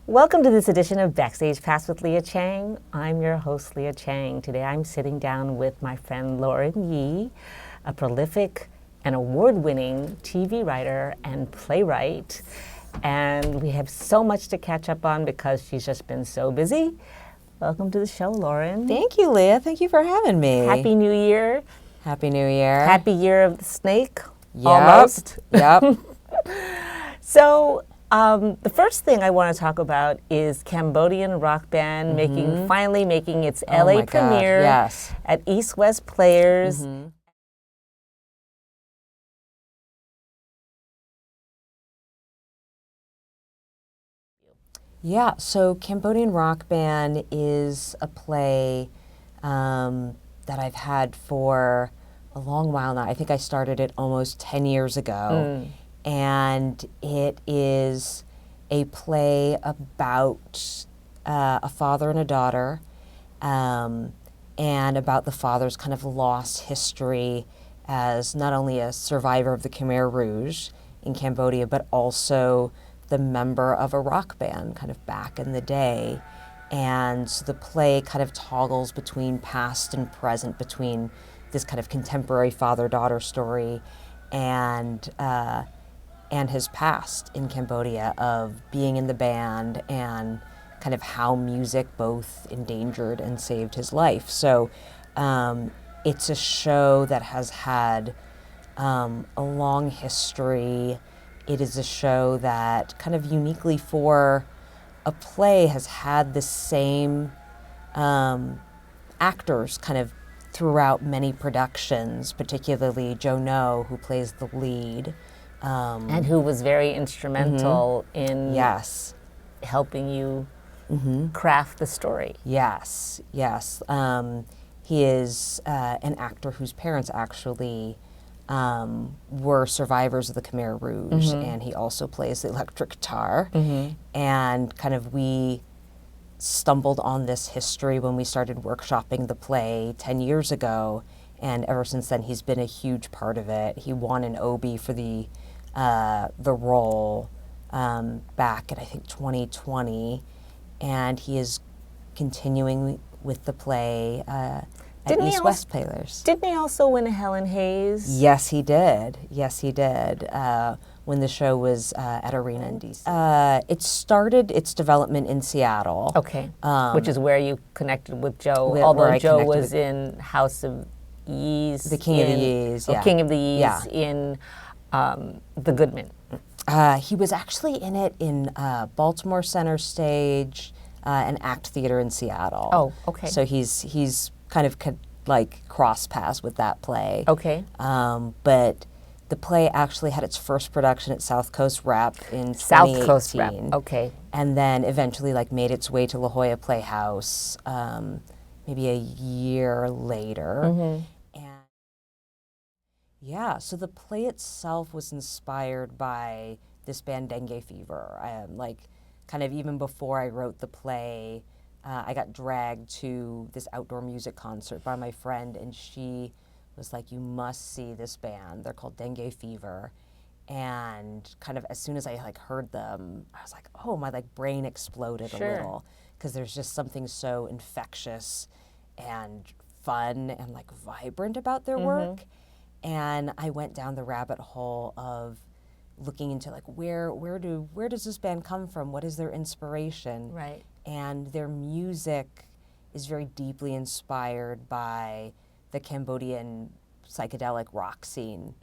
Welcome to this edition of Backstage Pass with Leah Chang. I'm your host, Leah Chang. Today I'm sitting down with my friend Lauren Yee, a prolific and award-winning TV writer and playwright. And we have so much to catch up on because she's just been so busy. Welcome to the show, Lauren. Thank you, Leah. Thank you for having me. Happy New Year. Happy New Year. Happy Year of the Snake. Yep. Almost. Yep. So, the first thing I want to talk about is Cambodian rock band finally making its LA premiere at East West Players. Yeah, so Cambodian Rock Band is a play that I've had for a long while now. I think I started it almost 10 years ago. And it is a play about a father and a daughter, and about the father's kind of lost history as not only a survivor of the Khmer Rouge in Cambodia, but also the member of a rock band kind of back in the day. And so the play kind of toggles between past and present, between this kind of contemporary father-daughter story and his past in Cambodia of being in the band and kind of how music both endangered and saved his life. So it's a show that has had a long history. It is a show that kind of uniquely for a play has had the same actors kind of throughout many productions, particularly Joe No, who plays the lead. And who was very instrumental in helping you craft the story. Yes, yes. He is an actor whose parents actually were survivors of the Khmer Rouge, and he also plays the electric guitar. And kind of we stumbled on this history when we started workshopping the play 10 years ago, and ever since then he's been a huge part of it. He won an Obie for the role back in, I think, 2020, and he is continuing with the play at East West Players. Didn't he also win a Helen Hayes? Yes, he did. Yes, he did. When the show was at Arena in D.C. It started its development in Seattle. Okay, which is where you connected with Joe, although Joe was in House of Yees. The King of the Yees, King of the Yees in the Goodman. He was actually in it in Baltimore Center Stage and Act Theater in Seattle. Oh, okay. So he's kind of like cross paths with that play. Okay. But the play actually had its first production at South Coast Rep in 2018. South Coast Rep, okay. And then eventually like made its way to La Jolla Playhouse maybe a year later. Yeah, so the play itself was inspired by this band Dengue Fever. Like, kind of even before I wrote the play, I got dragged to this outdoor music concert by my friend, and she was like, you must see this band. They're called Dengue Fever. And kind of as soon as I like heard them, I was like, oh, my like brain exploded a little, because there's just something so infectious and fun and like vibrant about their work. And I went down the rabbit hole of looking into like where does this band come from? What is their inspiration? Right. And their music is very deeply inspired by the Cambodian psychedelic rock scene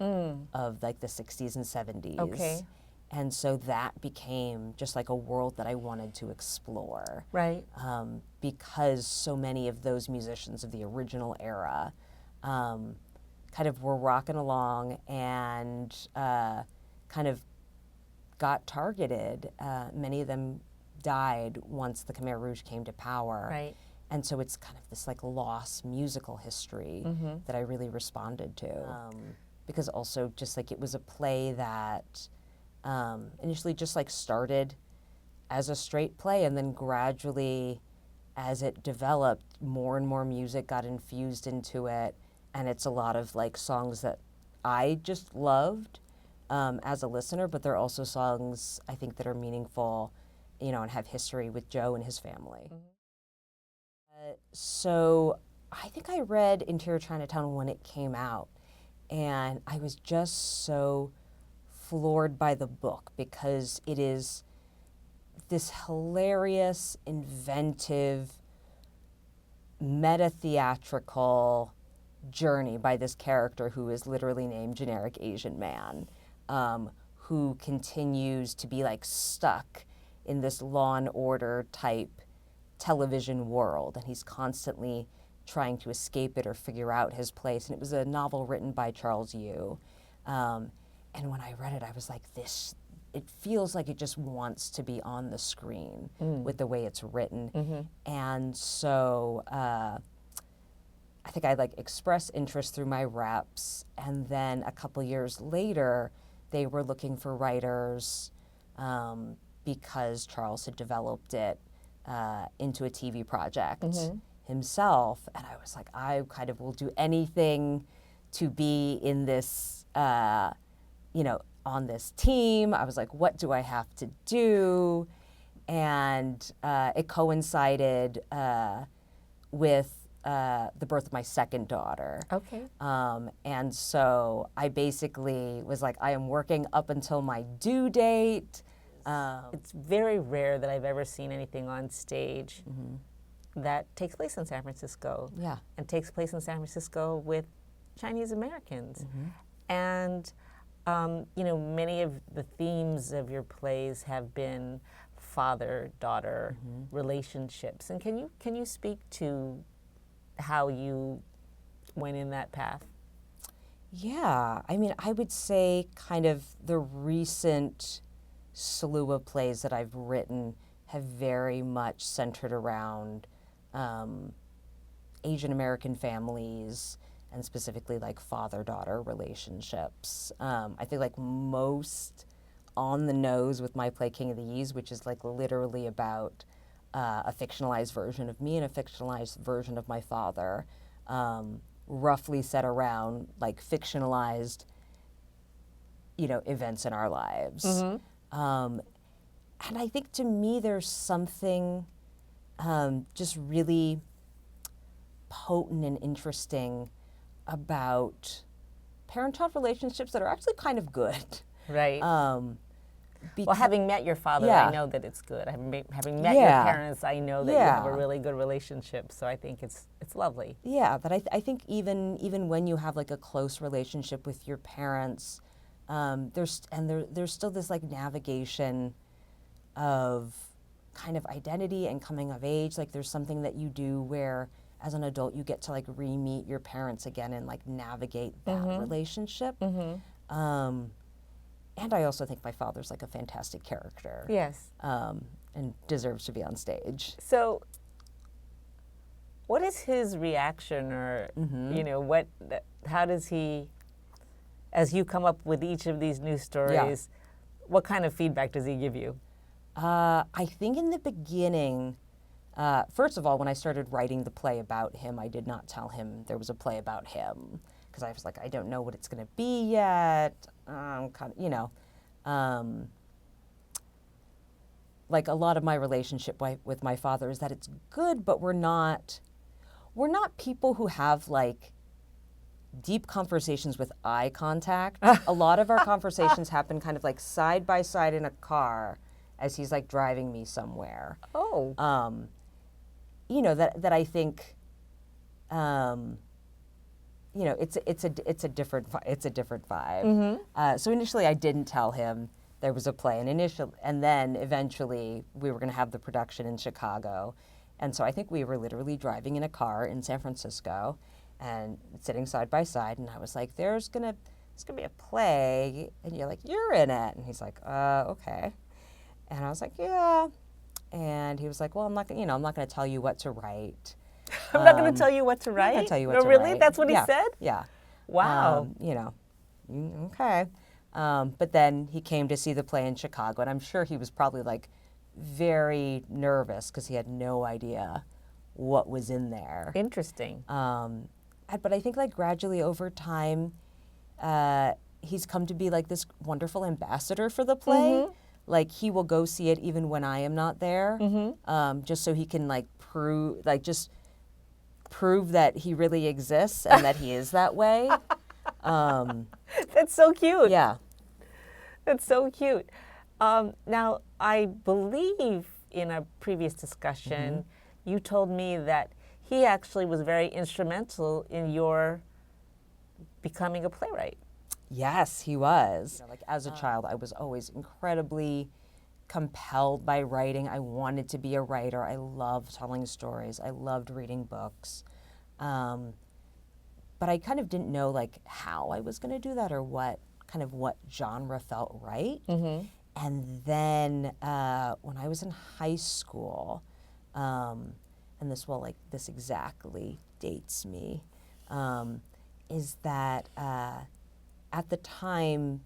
of like the 60s and 70s. Okay. And so that became just like a world that I wanted to explore. Right. Because so many of those musicians of the original era kind of were rocking along and kind of got targeted. Many of them died once the Khmer Rouge came to power. Right. And so it's kind of this like lost musical history that I really responded to. Because also just like it was a play that initially just like started as a straight play, and then gradually as it developed, more and more music got infused into it. And it's a lot of like songs that I just loved as a listener, but they're also songs I think that are meaningful and have history with Joe and his family. So I think I read Interior Chinatown when it came out, and I was just so floored by the book because it is this hilarious, inventive, meta-theatrical journey by this character who is literally named Generic Asian Man, who continues to be like stuck in this Law and Order type television world, and he's constantly trying to escape it or figure out his place. And it was a novel written by Charles Yu. And when I read it, I was like, it feels like it just wants to be on the screen with the way it's written. And so I think I like expressed interest through my reps, and then a couple years later, they were looking for writers because Charles had developed it into a TV project himself. And I was like, I kind of will do anything to be in this, on this team. I was like, what do I have to do? And it coincided with the birth of my second daughter. Okay. And so I basically was like, I am working up until my due date. It's very rare that I've ever seen anything on stage that takes place in San Francisco. Yeah. And takes place in San Francisco with Chinese Americans. And, many of the themes of your plays have been father-daughter relationships. And can you speak to how you went in that path? Yeah. I mean, I would say kind of the recent slew of plays that I've written have very much centered around Asian American families, and specifically like father-daughter relationships. I think like most on the nose with my play King of the Yees, which is like literally about a fictionalized version of me and a fictionalized version of my father, roughly set around like fictionalized, events in our lives. And I think to me there's something just really potent and interesting about parent-child relationships that are actually kind of good. Right. Well, having met your father, Yeah. I know that it's good. Having met your parents, I know that you have a really good relationship. So I think it's lovely. Yeah, but I think even when you have like a close relationship with your parents, there's still this like navigation of kind of identity and coming of age. Like there's something that you do where as an adult you get to like re-meet your parents again and like navigate that relationship. And I also think my father's like a fantastic character. Yes. And deserves to be on stage. So what is his reaction, or how does he, as you come up with each of these new stories, what kind of feedback does he give you? I think in the beginning, first of all, when I started writing the play about him, I did not tell him there was a play about him, because I was like, I don't know what it's going to be yet. Like a lot of my relationship with my father is that it's good, but we're not people who have like deep conversations with eye contact. A lot of our conversations happen kind of like side by side in a car as he's like driving me somewhere. Oh. That I think, it's a different vibe. So initially I didn't tell him there was a play, and then eventually we were going to have the production in Chicago, and so I think we were literally driving in a car in San Francisco, and sitting side by side, and I was like, "There's gonna be a play," and you're like, "You're in it," and he's like, "Okay," and I was like, "Yeah," and he was like, "Well, I'm not gonna tell you what to write." I'm not going to tell you what to write? I'm not going to tell you what to really? write. That's what he said? Yeah. Wow. Okay. But then he came to see the play in Chicago, and I'm sure he was probably like very nervous because he had no idea what was in there. Interesting. But I think like gradually over time, he's come to be like this wonderful ambassador for the play. like he will go see it even when I am not there, just so he can like prove that he really exists and that he is that way. That's so cute. Yeah. That's so cute. Now, I believe in a previous discussion, you told me that he actually was very instrumental in your becoming a playwright. Yes, he was. You know, like as a child, I was always incredibly compelled by writing. I wanted to be a writer. I loved telling stories. I loved reading books. But I kind of didn't know like how I was going to do that or what genre felt right. And then when I was in high school, and this exactly dates me, is that at the time,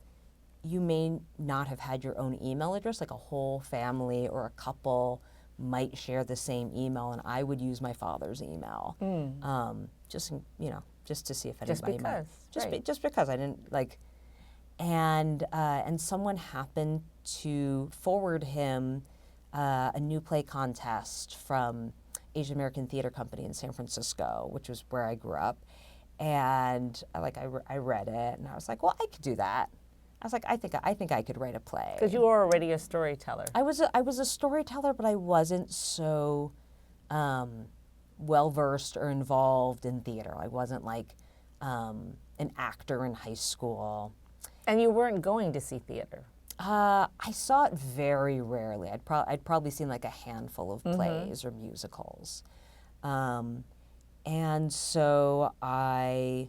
you may not have had your own email address, like a whole family or a couple might share the same email, and I would use my father's email, just to see if anybody might. Just because I didn't like, and someone happened to forward him a new play contest from Asian American Theater Company in San Francisco, which was where I grew up. And I read it, and I was like, well, I could do that. I was like, I think I could write a play. Because you were already a storyteller. I was a storyteller, but I wasn't so well versed or involved in theater. I wasn't like an actor in high school. And you weren't going to see theater. I saw it very rarely. I'd probably seen like a handful of plays or musicals. And so I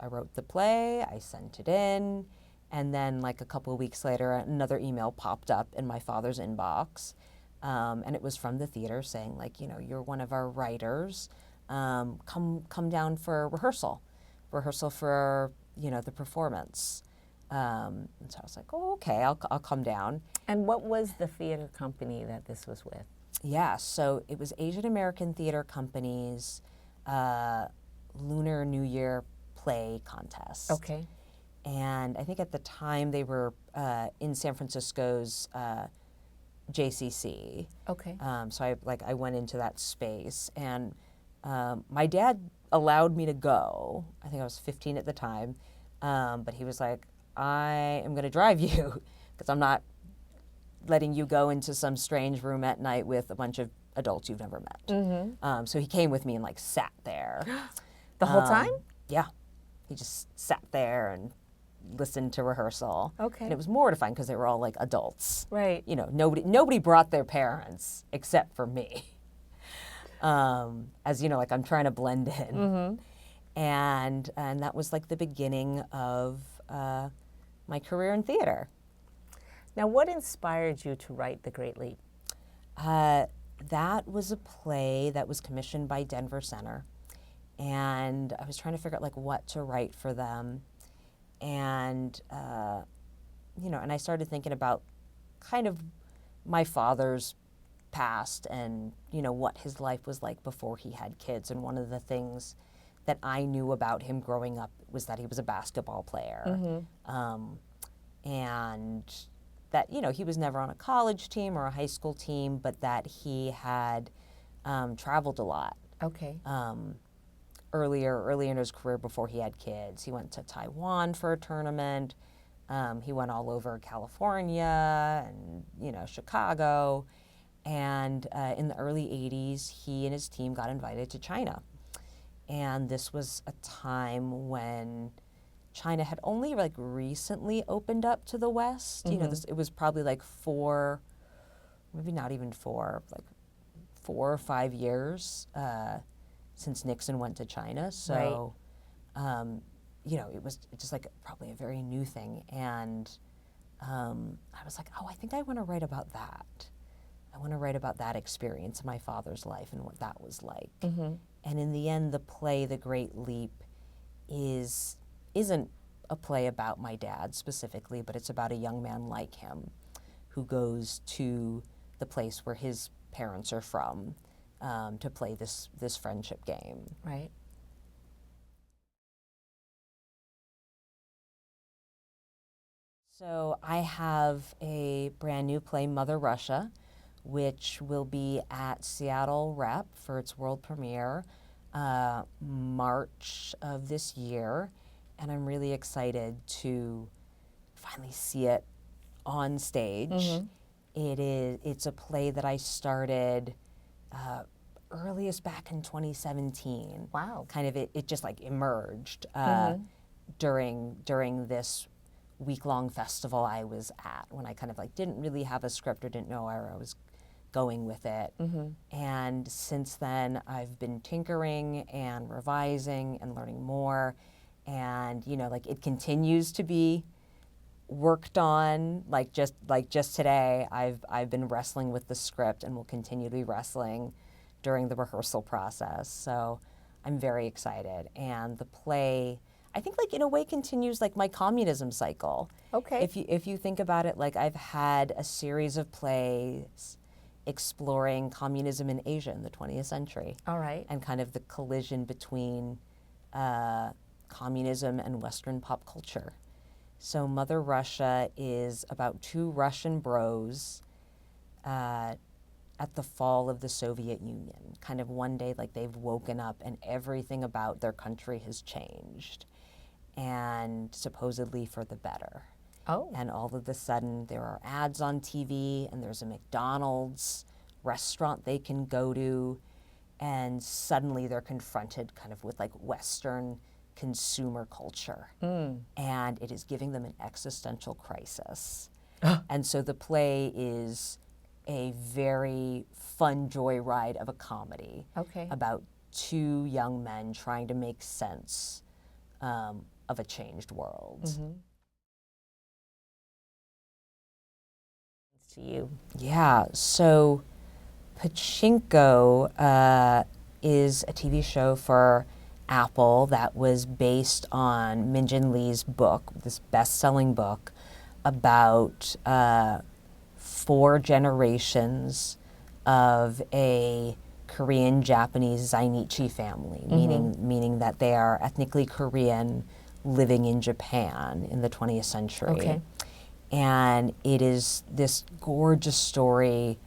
wrote the play, I sent it in, and then like a couple of weeks later, another email popped up in my father's inbox, and it was from the theater saying like, you know, you're one of our writers, come down for rehearsal for, you know, the performance. And so I was like, oh, okay, I'll come down. And what was the theater company that this was with? Yeah, so it was Asian American Theater Company's Lunar New Year play contest. Okay. And I think at the time they were in San Francisco's JCC. Okay. So I went into that space, and my dad allowed me to go. I think I was 15 at the time, but he was like, I am going to drive you because I'm not letting you go into some strange room at night with a bunch of adults you've never met. So he came with me and like sat there. The whole time? Yeah. He just sat there and listened to rehearsal. Okay. And it was mortifying because they were all like adults. Right. You know, nobody brought their parents except for me. As you know, like I'm trying to blend in. And that was like the beginning of my career in theater. Now, what inspired you to write The Great Leap? That was a play that was commissioned by Denver Center, and I was trying to figure out like what to write for them, and you know, and I started thinking about kind of my father's past and you know what his life was like before he had kids, and one of the things that I knew about him growing up was that he was a basketball player, and that, you know, he was never on a college team or a high school team, but that he had traveled a lot. Okay. Earlier in his career before he had kids. He went to Taiwan for a tournament. He went all over California and, you know, Chicago. And in the early 80s, he and his team got invited to China. And this was a time when China had only like recently opened up to the West. You know, it was probably like maybe not even four, like 4 or 5 years since Nixon went to China. So, you know, it was just like probably a very new thing. And I was like, oh, I think I want to write about that. I want to write about that experience in my father's life and what that was like. And in the end, the play, The Great Leap, isn't a play about my dad specifically, but it's about a young man like him who goes to the place where his parents are from to play this friendship game. Right. So I have a brand new play, Mother Russia, which will be at Seattle Rep for its world premiere March of this year. And I'm really excited to finally see it on stage. It's a play that I started earliest back in 2017. Wow. Kind of it just like emerged during this week-long festival I was at, when I kind of like didn't really have a script or didn't know where I was going with it. And since then I've been tinkering and revising and learning more, and you know, like it continues to be worked on. Like just today I've been wrestling with the script and will continue to be wrestling during the rehearsal process. So I'm very excited. And the play, I think, like in a way continues like my communism cycle. Okay. If you think about it, like I've had a series of plays exploring communism in Asia in the 20th century. All right. And kind of the collision between communism and Western pop culture. So Mother Russia is about two Russian bros at the fall of the Soviet Union. Kind of one day, like they've woken up and everything about their country has changed, and supposedly for the better. Oh. And all of a sudden there are ads on TV, and there's a McDonald's restaurant they can go to, and suddenly they're confronted kind of with like Western consumer culture. And it is giving them an existential crisis. And so the play is a very fun joyride of a comedy about two young men trying to make sense of a changed world. To you. Yeah, so Pachinko is a TV show for Apple that was based on Min-Jin Lee's book, this best-selling book about 4 generations of a Korean-Japanese Zainichi family, meaning that they are ethnically Korean living in Japan in the 20th century. And it is this gorgeous story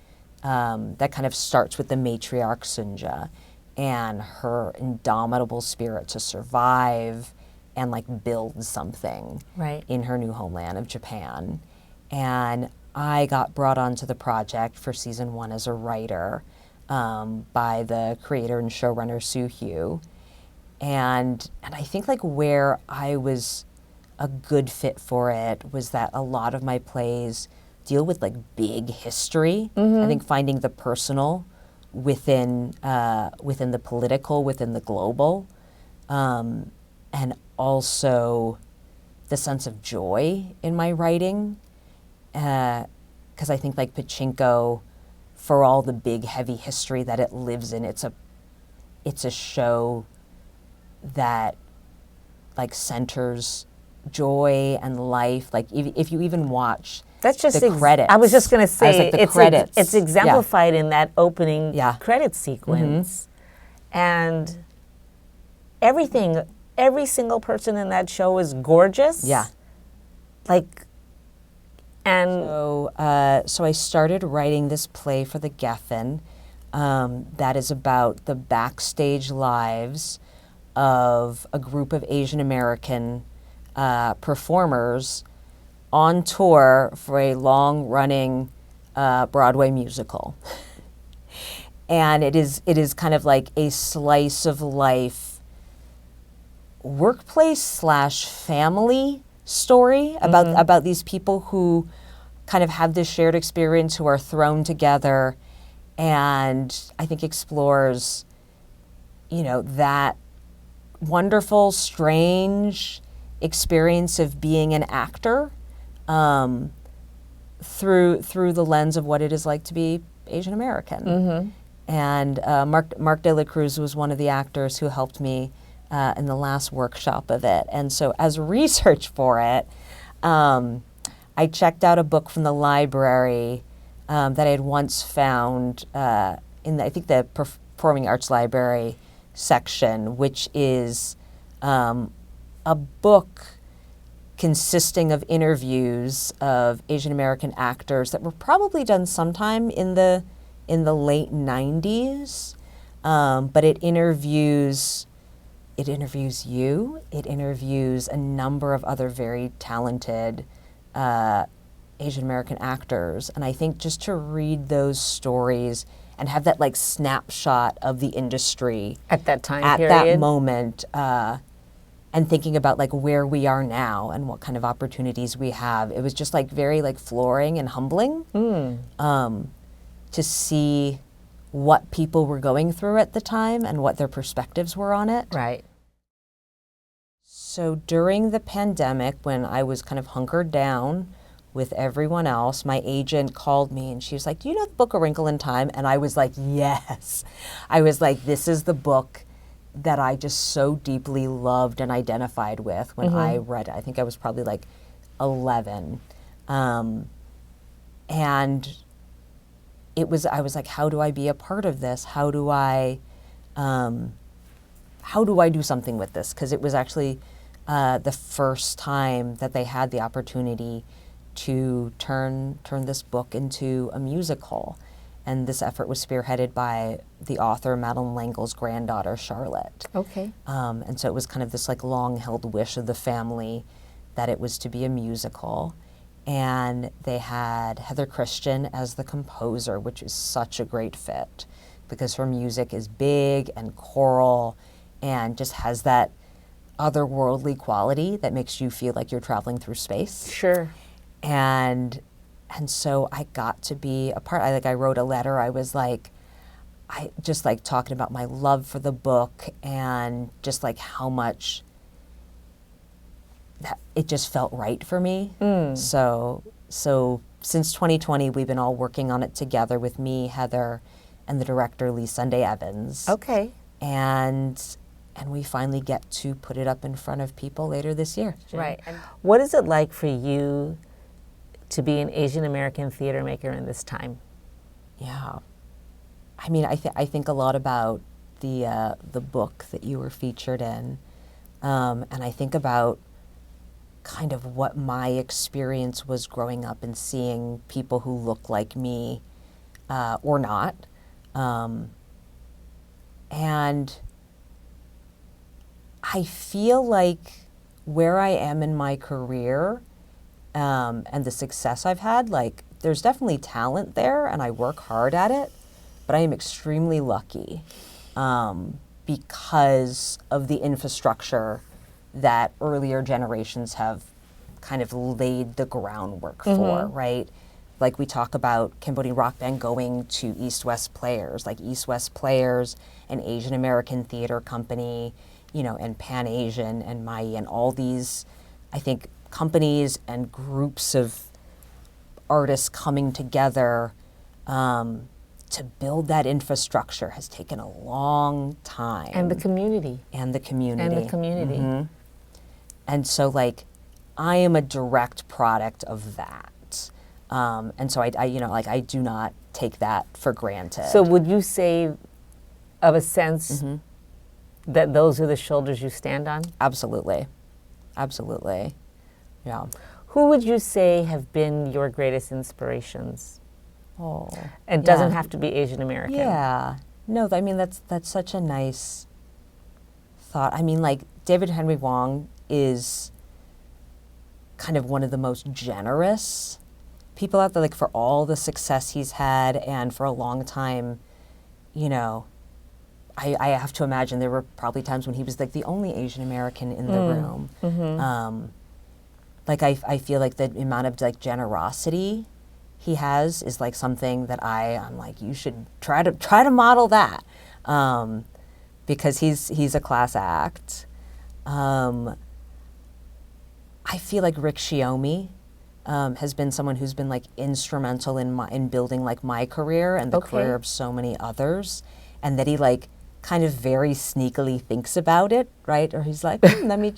that kind of starts with the matriarch Sunja and her indomitable spirit to survive and like build something in her new homeland of Japan. And I got brought onto the project for season 1 as a writer by the creator and showrunner Soo Hugh. And I think like where I was a good fit for it was that a lot of my plays deal with like big history. I think finding the personal within the political, within the global, and also the sense of joy in my writing. Because I think like Pachinko, for all the big heavy history that it lives in, it's a show that like centers joy and life. Like if you even watch That's just the credits. I was just going to say, like, the credits. It's exemplified in that opening Yeah. credit sequence. And everything, every single person in that show is gorgeous. Yeah. Like, and So I started writing this play for the Geffen that is about the backstage lives of a group of Asian American performers on tour for a long-running Broadway musical. And it is kind of like a slice of life workplace / family story about these people who kind of have this shared experience, who are thrown together, and I think explores, you know, that wonderful, strange experience of being an actor through the lens of what it is like to be Asian American. And Mark De La Cruz was one of the actors who helped me in the last workshop of it. And so as research for it, I checked out a book from the library that I had once found in I think the Performing Arts Library section, which is a book consisting of interviews of Asian American actors that were probably done sometime in the late 90s, but it interviews you, it interviews a number of other very talented Asian American actors, and I think just to read those stories and have that like snapshot of the industry At that time at period? that moment, and thinking about like where we are now and what kind of opportunities we have, it was just like very like flooring and humbling to see what people were going through at the time and what their perspectives were on it. Right. So during the pandemic, when I was kind of hunkered down with everyone else, my agent called me and she was like, "Do you know the book A Wrinkle in Time?" And I was like, yes. I was like, this is the book that I just so deeply loved and identified with when I read it. I think I was probably like 11. And I was like, how do I be a part of this? How do I do something with this? Because it was actually the first time that they had the opportunity to turn this book into a musical. And this effort was spearheaded by the author Madeleine L'Engle's granddaughter, Charlotte. Okay. And so it was kind of this like long-held wish of the family that it was to be a musical. And they had Heather Christian as the composer, which is such a great fit because her music is big and choral and just has that otherworldly quality that makes you feel like you're traveling through space. Sure. And so I got to be a part. I wrote a letter. I was like, I just like talking about my love for the book and just like how much that it just felt right for me. So since 2020, we've been all working on it together with me, Heather, and the director Lee Sunday Evans. Okay. And we finally get to put it up in front of people later this year. Right. And what is it like for you to be an Asian American theater maker in this time? Yeah. I mean, I think a lot about the book that you were featured in, and I think about kind of what my experience was growing up and seeing people who look like me or not. And I feel like where I am in my career and the success I've had, like there's definitely talent there and I work hard at it, but I am extremely lucky because of the infrastructure that earlier generations have kind of laid the groundwork for, right? Like we talk about Cambodian rock band going to East-West Players, like East-West Players, an Asian American theater company, you know, and Pan Asian and Mai and all these, I think, companies and groups of artists coming together to build that infrastructure has taken a long time. And the community. And the community. And the community. And so, like, I am a direct product of that. And so I do not take that for granted. So would you say, of a sense, that those are the shoulders you stand on? Absolutely. Absolutely. Yeah. Who would you say have been your greatest inspirations? Oh. It doesn't have to be Asian American. Yeah. No, I mean, that's such a nice thought. I mean, like, David Henry Wong is kind of one of the most generous people out there, like, for all the success he's had, and for a long time, you know, I have to imagine there were probably times when he was like the only Asian American in the room. Like I feel like the amount of like generosity he has is like something that I'm like, you should try to model that, because he's a class act. I feel like Rick Shiomi has been someone who's been like instrumental in building like my career and the career of so many others, and that he like kind of very sneakily thinks about it, right? Or he's like, let me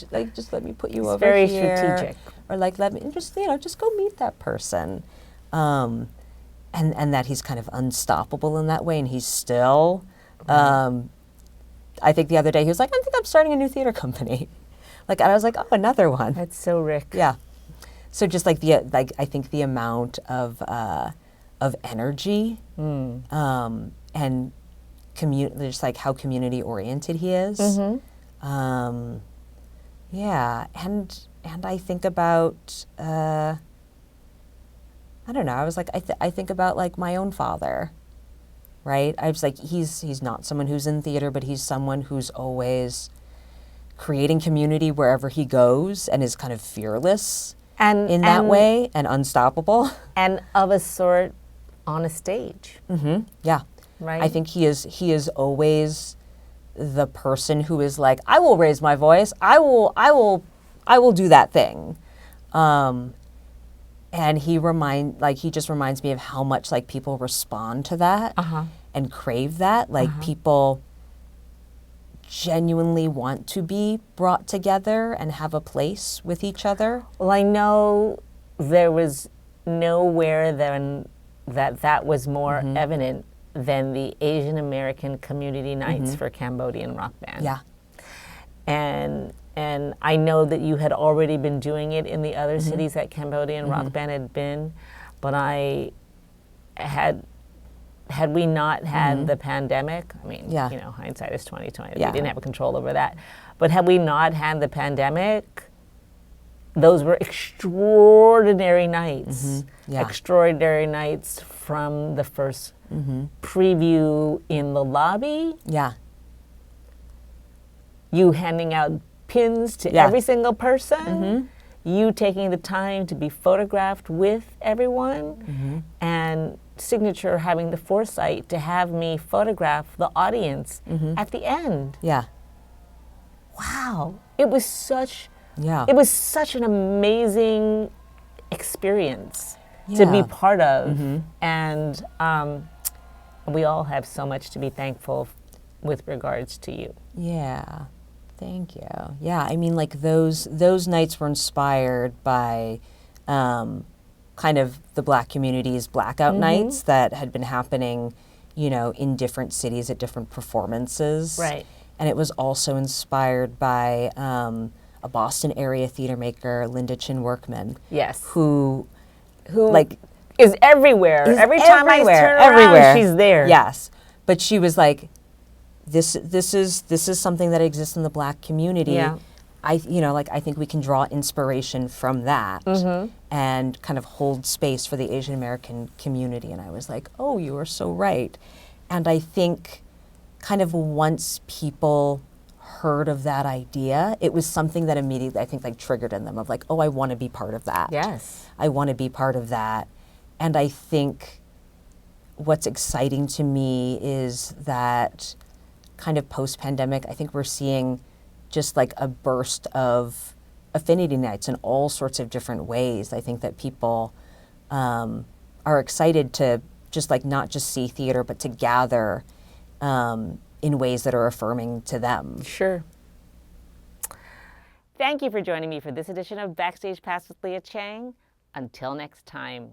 put you over very here. strategic. Or like, let me just go meet that person. And that he's kind of unstoppable in that way, and he's still, I think the other day he was like, I think I'm starting a new theater company. Like, and I was like, oh, another one. That's so Rick. Yeah. So just like I think the amount of energy, and just like how community oriented he is. Yeah, and I think about, I don't know, I was like, I think about like my own father, right? I was like, he's not someone who's in theater, but he's someone who's always creating community wherever he goes and is kind of fearless in that way and unstoppable. And of a sort on a stage. Yeah. Right. I think he is always the person who is like, I will raise my voice. I will do that thing. And he just reminds me of how much like people respond to that and crave that. Like people genuinely want to be brought together and have a place with each other. Well, I know there was nowhere then that was more evident than the Asian American Community Nights for Cambodian Rock Band. Yeah. And I know that you had already been doing it in the other cities that Cambodian Rock Band had been, but had we not had the pandemic, I mean, you know, hindsight is 20/20. We didn't have a control over that. But had we not had the pandemic, those were extraordinary nights. Extraordinary nights from the first preview in the lobby. Yeah. You handing out pins to every single person. You taking the time to be photographed with everyone. And Signature having the foresight to have me photograph the audience at the end. Yeah. Wow. It was such Yeah. It was such an amazing experience to be part of. And we all have so much to be thankful with regards to you. Yeah. Thank you. Yeah, I mean, like those nights were inspired by kind of the Black community's blackout nights that had been happening, you know, in different cities at different performances. Right. And it was also inspired by a Boston area theater maker, Linda Chin Workman. Yes. Who like is everywhere. Every time I turn around, she's there. Yes. But she was like, this is something that exists in the Black community. Yeah. I think we can draw inspiration from that and kind of hold space for the Asian American community. And I was like, oh, you are so right. And I think kind of once people heard of that idea, it was something that immediately I think like triggered in them of like, oh, I want to be part of that. Yes. I want to be part of that. And I think what's exciting to me is that kind of post-pandemic, I think we're seeing just like a burst of affinity nights in all sorts of different ways. I think that people are excited to just like not just see theater, but to gather in ways that are affirming to them. Sure. Thank you for joining me for this edition of Backstage Pass with Leah Chang. Until next time.